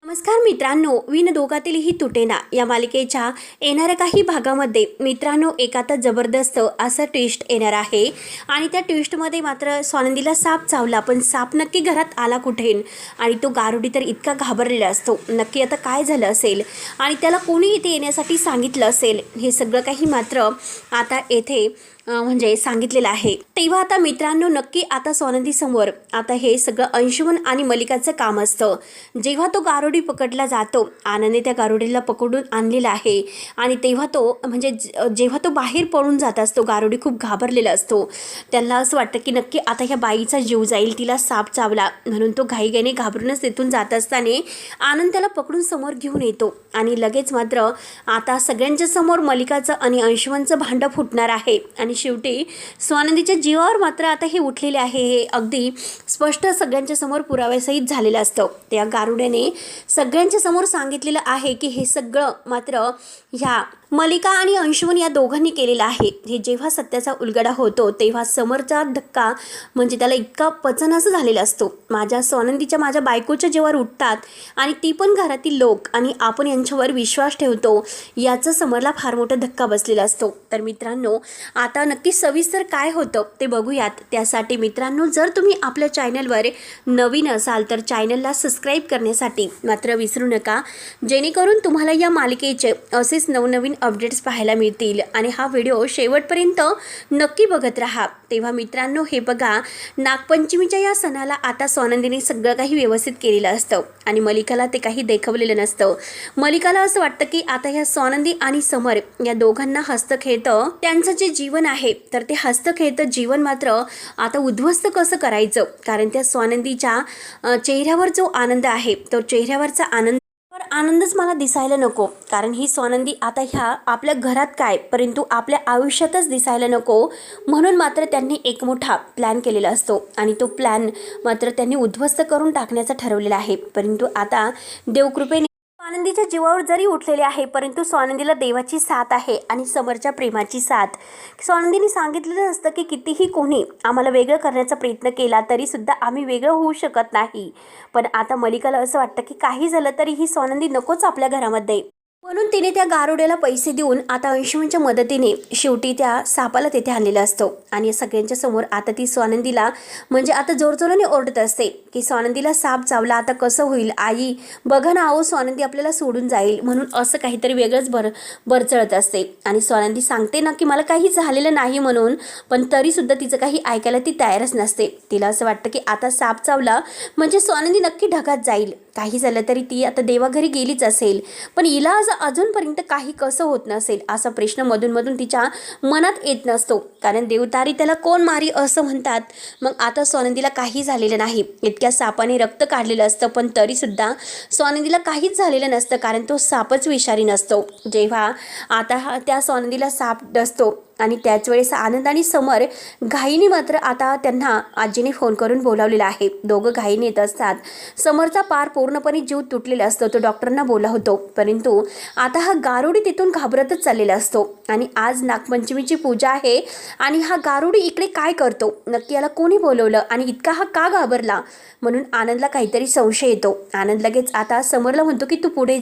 नमस्कार मित्रांनो, विण दोघातीलही तुटेना या मालिकेच्या येणाऱ्या काही भागामध्ये मित्रांनो एक आता जबरदस्त असं ट्विस्ट येणार आहे आणि त्या ट्विस्टमध्ये मात्र स्वानंदीला साप चावला, पण साप नक्की घरात आला कुठेन आणि तो गारुडी तर इतका घाबरलेला असतो. नक्की आता काय झालं असेल आणि त्याला कोणी इथे येण्यासाठी सांगितलं असेल, हे सगळं काही मात्र आता येथे म्हणजे सांगितलेलं आहे. तेव्हा आता मित्रांनो नक्की आता स्वानंदी समोर आता हे सगळं अंशुमन आणि मलिकाचं काम असतं. जेव्हा तो गारुडी पकडला जातो, आनंदने त्या गारुडीला पकडून आणलेला आहे आणि तेव्हा तो म्हणजे जेव्हा तो बाहेर पळून जात असतो, गारुडी खूप घाबरलेला असतो. त्याला असं वाटतं की नक्की आता ह्या बाईचा जीव जाईल, तिला साप चावला म्हणून तो घाईघाईने घाबरूनच तिथून जात असताना आनंद त्याला पकडून समोर घेऊन येतो आणि लगेच मात्र आता सगळ्यांच्या समोर मलिकाचं आणि अंशुमनचं भांडं फुटणार आहे आणि शेवटी स्वानंदीच्या जीवावर मात्र आता हे उठलेले आहे. हे अगदी स्पष्ट सगळ्यांच्या समोर पुराव्यासहित झालेलं असतं. त्या गारुड्याने सगळ्यांच्या समोर सांगितलेलं आहे की हे सगळं मात्र ह्या मलिका आणि अंशुमन या दोघांनी केलेलं आहे. हे जेव्हा सत्याचा उलगडा होतो तेव्हा समोरचा धक्का म्हणजे त्याला इतका पचन असं झालेला असतो. माझ्या स्वानंदीच्या माझ्या बायकोच्या जीवावर उठतात आणि ती पण घरातील लोक आणि आपण यांच्यावर विश्वास ठेवतो, याचा समोरला फार मोठा धक्का बसलेला असतो. तर मित्रांनो आता नक्की सविस्तर काय होतं ते बघूयात. त्यासाठी मित्रांनो जर तुम्ही आपल्या चॅनलवर नवीन असाल तर चॅनलला सबस्क्राईब करण्यासाठी मात्र विसरू नका, जेणेकरून तुम्हाला या मालिकेचे असेच नवनवीन अपडेट्स पाहायला मिळतील आणि हा व्हिडिओ शेवटपर्यंत नक्की बघत राहा. तेव्हा मित्रांनो हे बघा, नागपंचमीच्या या सणाला आता स्वानंदीने सगळं काही व्यवस्थित केलेलं असतं आणि मलिकाला ते काही देखवलेलं नसतं. मलिकाला असं वाटतं की आता ह्या स्वानंदी आणि समर या दोघांना हस्तखेळतं त्यांचं जे जीवन आहे तर ते हस्तखेळतं जीवन मात्र आता उद्ध्वस्त कसं करायचं, कारण त्या स्वानंदीच्या चेहऱ्यावर जो आनंद आहे तो चेहऱ्यावरचा आनंदच मला दिसायला नको, कारण ही स्वानंदी आता ह्या आपल्या घरात काय परंतु आपल्या आयुष्यातच दिसायला नको, म्हणून मात्र त्यांनी एक मोठा प्लॅन केलेला असतो आणि तो प्लॅन मात्र त्यांनी उद्ध्वस्त करून टाकण्याचा ठरवलेला आहे. परंतु आता देवकृपेने स्वानंदीच्या जीवावर जरी उठलेले आहे परंतु स्वानंदीला देवाची साथ आहे आणि समरच्या प्रेमाची साथ. स्वानंदीने सांगितलेलं असतं की कितीही कोणी आम्हाला वेगळं करण्याचा प्रयत्न केला तरी सुद्धा आम्ही वेगळं होऊ शकत नाही. पण आता मलिकाला असं वाटतं की काही झालं तरी ही स्वानंदी नकोच आपल्या घरामध्ये, म्हणून तिने त्या गारुड्याला पैसे देऊन आता अंशुमनच्या मदतीने शेवटी त्या सापाला तेथे आणलेलं असतं आणि सगळ्यांच्या समोर आता ती स्वानंदीला म्हणजे आता जोरजोराने ओरडत असते की स्वानंदीला साप चावला, आता कसं होईल आई, बघा ना अहो स्वानंदी आपल्याला सोडून जाईल, म्हणून असं काहीतरी वेगळंच बरचळत असते. आणि स्वानंदी सांगते ना की मला काही झालेलं नाही म्हणून, पण तरीसुद्धा तिचं काही ऐकायला ती तयारच नसते. तिला असं वाटतं की आता साप चावला म्हणजे स्वानंदी नक्की ढगात जाईल, काही झालं तरी ती आता देवाघरी गेलीच असेल, पण हिला अजूनपर्यंत काही कसं होत नसेल असा प्रश्न मधून तिच्या मनात येत नसतो, कारण देवतारी त्याला कोण मारी असं म्हणतात. मग आता स्वानंदीला काही झालेलं नाही, इतक्या सापाने रक्त काढलेलं असतं पण तरीसुद्धा स्वानंदीला काहीच झालेलं नसतं, कारण तो सापच विषारी नसतो. जेव्हा आता त्या स्वानंदीला साप डसतो आणि त्याच वेळेस आनंद आणि समर घाईने मात्र आता त्यांना आजीने फोन करून बोलावलेलं आहे. दोघं घाईने येत असतात. समरचा पार पूर्णपणे जीव तुटलेला असतो, तो डॉक्टरांना बोला होतो, परंतु आता हा गारुडी तिथून घाबरतच चाललेला असतो आणि आज नागपंचमीची पूजा आहे आणि हा गारुडी इकडे काय करतो, नक्की याला कोणी बोलवलं आणि इतका हा का घाबरला, म्हणून आनंदला काहीतरी संशय येतो. आनंद लगेच आता समरला म्हणतो की तू पुढे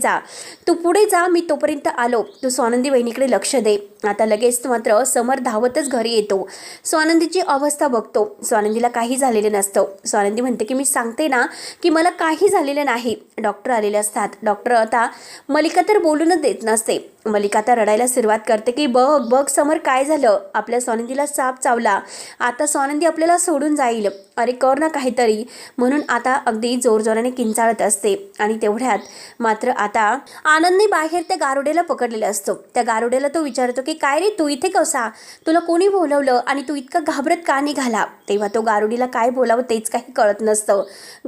जा, मी तोपर्यंत आलो, तू स्वानंदी बहिणीकडे लक्ष दे. आता लगेच मात्र समर धावतच घरी येतो. स्वानंदीची अवस्था बघतो, स्वानंदीला काही झालेलं नसतं. स्वानंदी म्हणते की मी सांगते ना की मला काही झालेलं नाही. डॉक्टर आलेले असतात. डॉक्टर आता मलिका तर बोलूनच देत नसते. मलिका आता रडायला सुरुवात करते की बघ समर काय झालं, आपल्या स्वानंदीला साप चावला, आता स्वानंदी आपल्याला सोडून जाईल, अरे कर ना काहीतरी, म्हणून आता अगदी जोरजोराने किंचाळत असते. आणि तेवढ्यात मात्र आता आनंदने बाहेर त्या गारुड्याला पकडलेलं असतं. त्या गारुड्याला तो विचारतो की काय रे तू इथे कसा, तुला कोणी बोलवलं आणि तू इतका घाबरत का निघाला. तेव्हा तो गारुडीला काय बोलावं तेच काही कळत नसतं.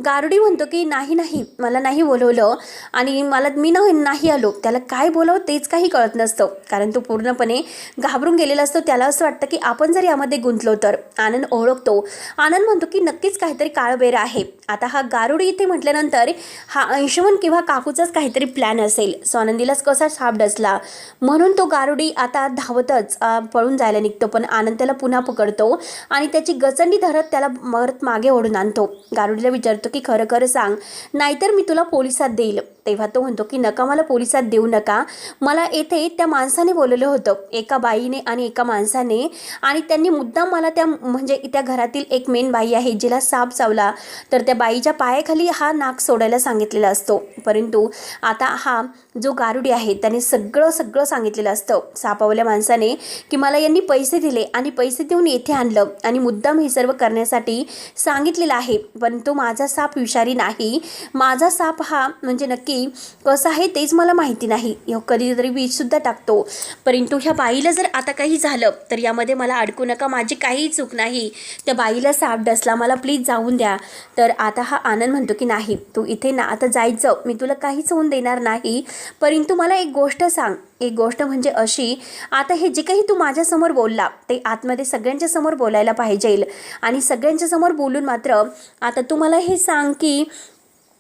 गारुडी म्हणतो की नाही मला नाही बोलवलं आणि मी नाही आलो. त्याला काय बोलावं तेच काही कळत नसतं, कारण तो पूर्णपणे घाबरून गेलेला असतो. त्याला असं वाटतं की आपण जर यामध्ये गुंतलो तर. आनंद ओळखतो. आनंद म्हणतो की की नक्कीच काहीतरी काळबेर आहे. आता हा गारुडी इथे म्हटल्यानंतर हा अंशुमन किंवा काकूचाच काहीतरी प्लॅन असेल. स्वानंदीलाच कसा साप डसला म्हणून तो गारुडी आता धावतच पळून जायला निघतो. पण आनंद त्याला पुन्हा पकडतो आणि त्याची गचंडी धरत त्याला परत मागे ओढून आणतो. गारुडीला विचारतो की खरं खरं सांग, नाहीतर मी तुला पोलिसात देईल. तेव्हा तो म्हणतो की नका, मला पोलिसात देऊ नका. मला येथे त्या माणसाने बोलवलं होतं, एका बाईने आणि एका माणसाने, आणि त्यांनी मुद्दाम मला त्या घरातील एक मेन बाई आहे जिला साप चावला, तर त्या बाईच्या पायाखाली हा नाक सोडायला सांगितलेला असतो. परंतु आता हा जो गारुडी आहे त्याने सगळं सांगितलेलं असतं सापावल्या माणसाने की मला यांनी पैसे दिले आणि पैसे देऊन येथे आणलं आणि मुद्दाम हे सर्व करण्यासाठी सांगितलेलं आहे. परंतु माझा साप विषारी नाही. माझा साप हा म्हणजे नक्की कसं आहे तेच मला माहिती नाही. कधीतरी विषसुद्धा टाकतो. परंतु ह्या बाईला जर आता काही झालं तर यामध्ये मला अडकू नका, माझी काहीही चूक नाही. त्या बाईला साप डसला, मला प्लीज जाऊन द्या. तर आता हा आनंद म्हणतो की नाही, तू इथे ना आता जायचं, मी तुला काहीच होऊन देणार नाही. परंतु मला एक गोष्ट सांग. एक गोष्ट म्हणजे अशी, आता हे जे काही तू माझ्यासमोर बोलला ते आतमध्ये सगळ्यांच्या समोर बोलायला पाहिजे. आणि सगळ्यांच्या समोर बोलून मात्र आता तू मला हे सांग की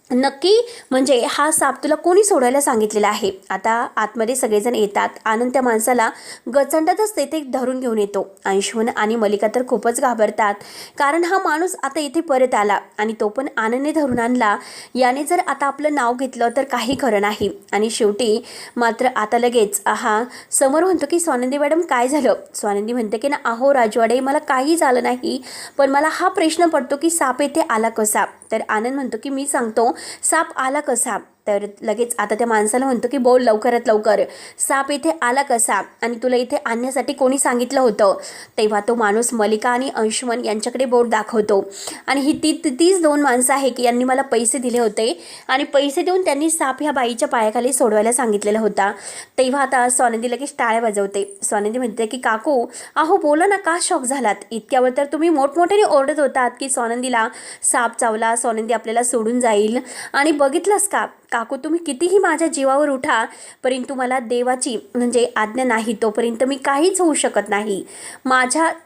नक्की म्हणजे हा साप तुला कोणी सोडायला सांगितलेला आहे. आता आतमध्ये सगळेजण येतात. आनंद त्या माणसाला गचंडातच ते धरून घेऊन येतो. अंशुमन आणि मलिका तर खूपच घाबरतात, कारण हा माणूस आता इथे परत आला आणि तो पण आनंदने धरून आणला. याने जर आता आपलं नाव घेतलं तर काही खरं नाही. आणि शेवटी मात्र आता लगेच हा समोर म्हणतो की स्वानंदी मॅडम काय झालं. स्वानंदी म्हणते की ना, अहो राजवाडे, मला काही झालं नाही, पण मला हा प्रश्न पडतो की साप येथे आला कसा. तर आनंद म्हणतो की मी सांगतो, साप आला कसा. तर लगेच आता त्या माणसाला म्हणतो की बोल लवकरात लवकर, साप इथे आला कसा आणि तुला इथे आणण्यासाठी कोणी सांगितलं होतं. तेव्हा तो माणूस मलिका आणि अंशुमन यांच्याकडे बोट दाखवतो आणि ही तीच दोन माणसं आहे की यांनी मला पैसे दिले होते आणि पैसे देऊन त्यांनी साप ह्या बाईच्या पायाखाली सोडवायला सांगितलेला होता. तेव्हा आता स्वानंदी लगेच टाळ्या वाजवते. स्वानंदी म्हणते की काकू, अहो बोला ना, का शॉक झालात. इतक्यावर तर तुम्ही मोठमोठ्याने ओरडत होतात की स्वानंदीला साप चावला, स्वानंदी आपल्याला सोडून जाईल. आणि बघितलंस का काकू, तुम्ही कितीही माझ्या जीवावर उठा, परंतु मला देवाची म्हणजे आज्ञा नाही तोपर्यंत मी काहीच होऊ शकत नाही.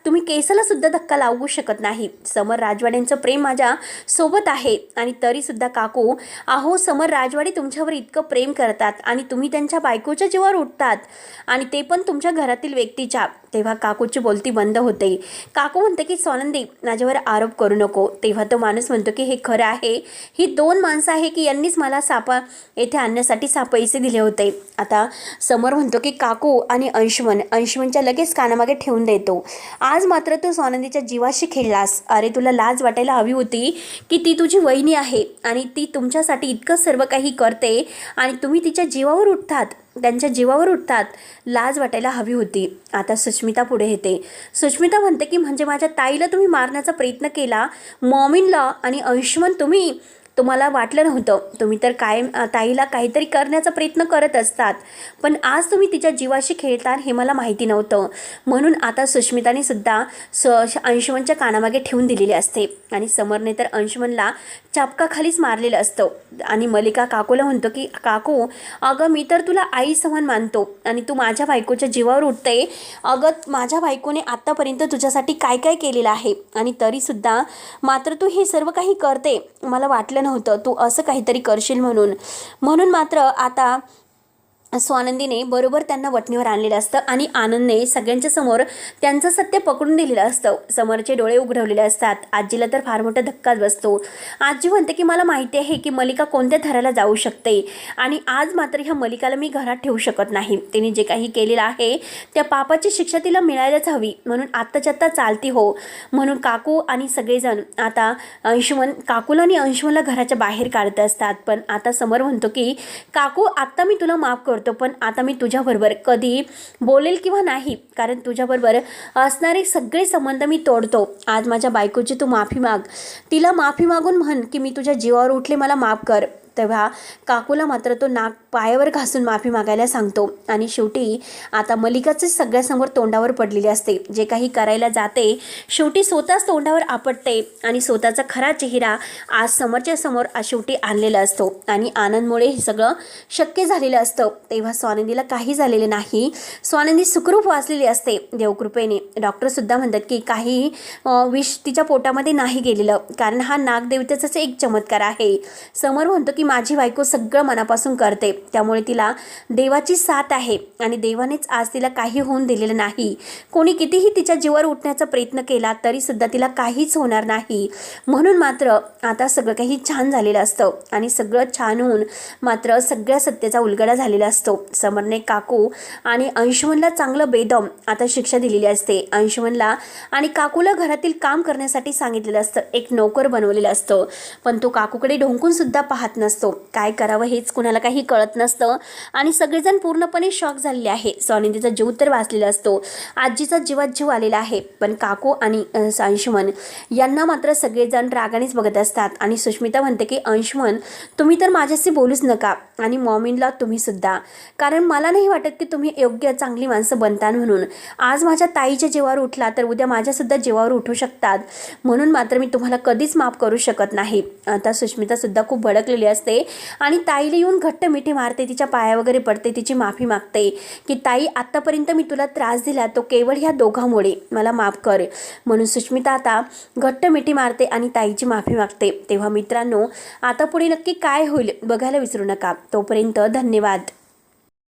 तुम्ही केसाला सुद्धा धक्का लावू शकत नाही. समर राजवाड्यांचं प्रेम माझ्या सोबत आहे आणि तरीसुद्धा काकू, अहो समर राजवाडे तुमच्यावर इतकं प्रेम करतात आणि तुम्ही त्यांच्या बायकोच्या जीवावर उठतात आणि ते पण तुमच्या घरातील व्यक्तीच्या. तेव्हा काकूची बोलती बंद होते. काकू म्हणते की स्वानंदी, माझ्यावर आरोप करू नको. तेव्हा तो माणूस म्हणतो की हे खरं आहे, ही दोन माणसं आहे की यांनीच मला येथे आणण्यासाठी पैसे दिले होते. आता समोर म्हणतो की काकू आणि अंशुमनच्या लगेच कानामागे ठेवून देतो. आज मात्र तू स्वानंदीच्या जीवाशी खेळलास. अरे तुला लाज वाटायला हवी होती की ती तुझी वहिनी आहे आणि ती तुमच्यासाठी इतकं सर्व काही करते आणि तुम्ही तिच्या जीवावर उठतात, त्यांच्या जीवावर उठतात. लाज वाटायला हवी होती. आता सुष्मिता पुढे येते. सुष्मिता म्हणते की म्हणजे माझ्या ताईला तुम्ही मारण्याचा प्रयत्न केला, मॉमिनला आणि अंशुमन तुम्हाला वाटलं नव्हतं. तुम्ही तर कायम ताईला काहीतरी करण्याचा प्रयत्न करत असतात, पण आज तुम्ही तिच्या जीवाशी खेळता हे मला माहिती नव्हतं. म्हणून आता सुष्मिताने सुद्धा अंशुमनच्या कानामागे ठेवून दिलेली असते आणि समरने तर अंशुमनला चापकाखालीच मारलेलं असतं. आणि मलिका काकूला म्हणतो की काकू, अगं मी तर तुला आई समान मानतो आणि तू माझ्या बायकोच्या जीवावर उठते. अगं माझ्या बायकोने आत्तापर्यंत तुझ्यासाठी काय काय केलेलं आहे आणि तरीसुद्धा मात्र तू हे सर्व काही करते. मला वाटलं नव्हतं तू असं काहीतरी करशील म्हणून मात्र आता स्वानंदीने बरोबर त्यांना वटणीवर आणलेलं असतं आणि आनंदने सगळ्यांच्या समोर त्यांचं सत्य पकडून दिलेलं असतं. समोरचे डोळे उघडवलेले असतात. आजीला तर फार मोठा धक्काच बसतो. आजी म्हणते की मला माहिती आहे की मलिका कोणत्या थराला जाऊ शकते आणि आज मात्र ह्या मलिकाला मी घरात ठेवू शकत नाही. तिने जे काही केलेलं आहे त्या पापाची शिक्षा तिला मिळायलाच हवी. म्हणून आत्ताच्या आत्ता चालती हो. म्हणून काकू आणि सगळेजण आता काकूला आणि अंशुमनला घराच्या बाहेर काढत असतात. पण आता समोर म्हणतो की काकू, आत्ता मी तुला माफ करतो, पण आता मी तुझ्याबरोबर कधी बोलेल किंवा नाही, कारण तुझ्याबरोबर असणारे सगळे संबंध मी तोडतो. आज माझ्या बायकोची तू माफी माग. तिला माफी मागून म्हण की मी तुझ्या जीवावर उठले, मला माफ कर. तेव्हा काकूला मात्र तो नाक पायावर घासून माफी मागायला सांगतो आणि शेवटी आता मलिकाचे सगळ्यासमोर तोंडावर पडलेले असते. जे काही करायला जाते शेवटी स्वतःच तोंडावर आपटते आणि स्वतःचा खरा चेहरा आज समोरच्या समोर शेवटी आणलेला असतो आणि आनंदमुळे हे सगळं शक्य झालेलं असतं. तेव्हा स्वानंदीला काही झालेलं नाही. स्वानंदी सुखरूप वाचलेली असते देवकृपेने. डॉक्टरसुद्धा म्हणतात की काही विष तिच्या पोटामध्ये नाही गेलेलं, कारण हा नागदेवतेचाच एक चमत्कार आहे. समर म्हणतो की माझी बायको सगळं मनापासून करते, त्यामुळे तिला देवाची साथ आहे आणि देवानेच आज तिला काही होऊन दिलेलं नाही. कोणी कितीही तिच्या जीवावर उठण्याचा प्रयत्न केला तरीसुद्धा तिला काहीच होणार नाही. म्हणून मात्र आता सगळं काही छान झालेलं असतं आणि सगळं छान होऊन मात्र सगळ्या सत्याचा उलगडा झालेला असतो. समरने काकू आणि अंशुमनला चांगलं बेदम आता शिक्षा दिलेली असते. अंशुमनला आणि काकूला घरातील काम करण्यासाठी सांगितलेलं असतं, एक नोकर बनवलेलं असतं, पण तो काकूकडे ढोंकून सुद्धा पाहत नसतो. काय करावं हेच कुणाला काही कळत नसतं आणि सगळेजण पूर्णपणे शॉक झालेले आहे. स्वानंदीचा जीव तर वाचलेला असतो, आजीचा जीवात जीव आलेला आहे, पण काकू आणि अंशुमन यांना मात्र सगळेजण रागानेच बघत असतात. आणि सुष्मिता म्हणते की अंशुमन तुम्ही तर माझ्याशी बोलूच नका आणि मॉमीनला तुम्ही सुद्धा, कारण मला नाही वाटत की तुम्ही योग्य चांगली माणसं बनता म्हणून. आज माझ्या ताईच्या जीवावर उठला तर उद्या माझ्यासुद्धा जीवावर उठू शकतात, म्हणून मात्र मी तुम्हाला कधीच माफ करू शकत नाही. आता सुष्मिता सुद्धा खूप भडकलेली असते आणि ताईला येऊन घट्ट मिठी मारते, तिच्या पाया वगैरे पडते, तिची माफी मागते की ताई आत्तापर्यंत मी तुला त्रास दिला तो केवळ ह्या दोघांमुळे, मला माफ कर. म्हणून सुष्मिता आता घट्ट मिठी मारते आणि ताईची माफी मागते. तेव्हा मित्रांनो आता पुढे नक्की काय होईल बघायला विसरू नका. तोपर्यंत धन्यवाद.